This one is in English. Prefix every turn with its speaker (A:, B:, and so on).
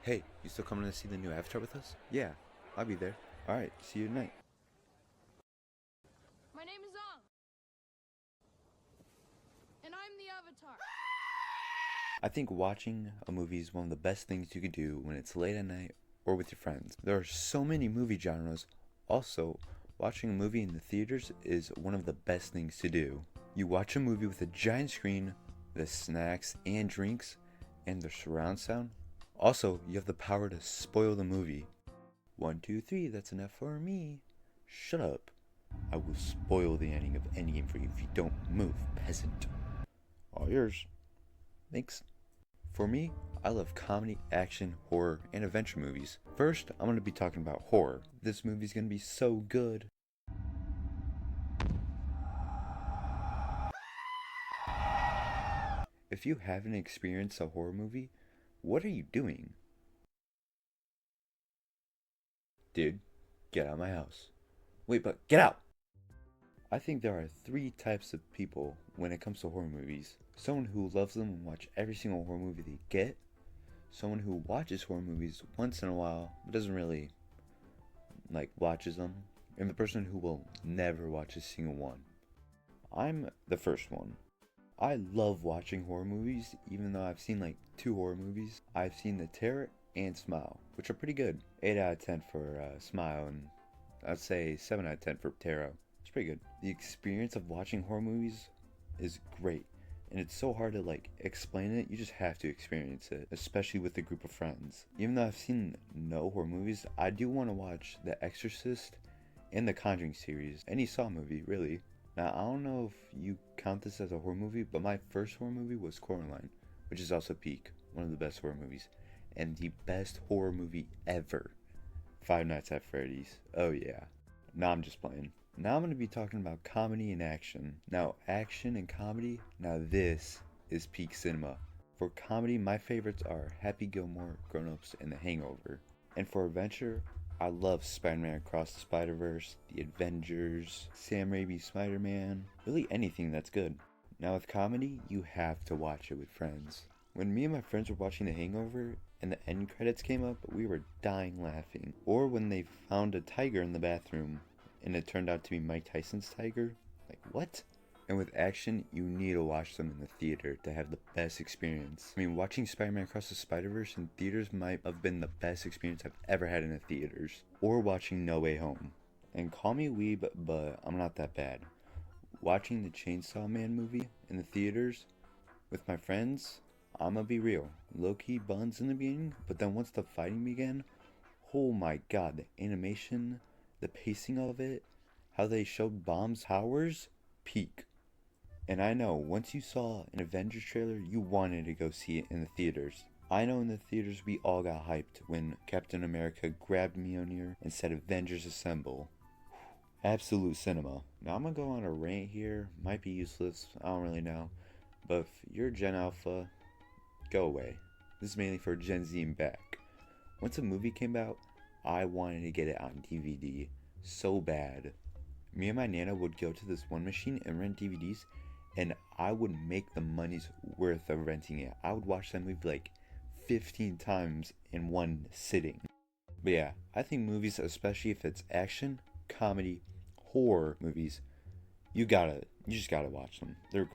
A: Hey, you still coming to see the new Avatar with us? Yeah, I'll be there. Alright, see you tonight.
B: My name is Ang, and I'm the Avatar.
A: I think watching a movie is one of the best things you can do when it's late at night or with your friends. There are so many movie genres. Also, watching a movie in the theaters is one of the best things to do. You watch a movie with a giant screen, the snacks and drinks, and the surround sound. Also, you have the power to spoil the movie. 1, 2, 3, that's enough for me. Shut up. I will spoil the ending of Endgame for you if you don't move, peasant. All yours. Thanks. For me, I love comedy, action, horror, and adventure movies. First, I'm going to be talking about horror. This movie's going to be so good. If you haven't experienced a horror movie, what are you doing? Dude, get out of my house. Wait, but get out! I think there are three types of people when it comes to horror movies. Someone who loves them and watch every single horror movie they get. Someone who watches horror movies once in a while but doesn't really watches them. And the person who will never watch a single one. I'm the first one. I love watching horror movies, even though I've seen two horror movies. I've seen The Terror and Smile, which are pretty good. 8 out of 10 for Smile, and I'd say 7 out of 10 for Terror. It's pretty good. The experience of watching horror movies is great, and it's so hard to explain it. You just have to experience it, especially with a group of friends. Even though I've seen no horror movies, I do want to watch The Exorcist and the Conjuring series. Any Saw movie, really. Now, I don't know if you count this as a horror movie, but my first horror movie was Coraline, which is also peak, one of the best horror movies, and the best horror movie ever, Five Nights at Freddy's. Oh yeah. Nah, I'm just playing. Now I'm going to be talking about comedy and action. Now, action and comedy, now this is peak cinema. For comedy, my favorites are Happy Gilmore, Grown Ups, and The Hangover. And for adventure, I love Spider-Man Across the Spider-Verse, The Avengers, Sam Raimi's Spider-Man, really anything that's good. Now with comedy, you have to watch it with friends. When me and my friends were watching The Hangover and the end credits came up, we were dying laughing. Or when they found a tiger in the bathroom and it turned out to be Mike Tyson's tiger. Like, what? And with action, you need to watch them in the theater to have the best experience. I mean, watching Spider-Man Across the Spider-Verse in theaters might have been the best experience I've ever had in the theaters. Or watching No Way Home. And call me weeb, but I'm not that bad. Watching the Chainsaw Man movie in the theaters with my friends, I'ma be real. Low-key buns in the beginning, but then once the fighting began, oh my god, the animation, the pacing of it, how they showed bombs, towers, peak. And I know, once you saw an Avengers trailer, you wanted to go see it in the theaters. I know in the theaters we all got hyped when Captain America grabbed Mjolnir and said Avengers Assemble. Absolute cinema. Now I'm gonna go on a rant here, might be useless, I don't really know. But if you're Gen Alpha, go away. This is mainly for Gen Z and back. Once a movie came out, I wanted to get it on DVD so bad. Me and my Nana would go to this one machine and rent DVDs, and I would make the money's worth of renting it. I would watch that movie 15 times in one sitting. But yeah, I think movies, especially if it's action, comedy, horror movies, you just gotta watch them. They're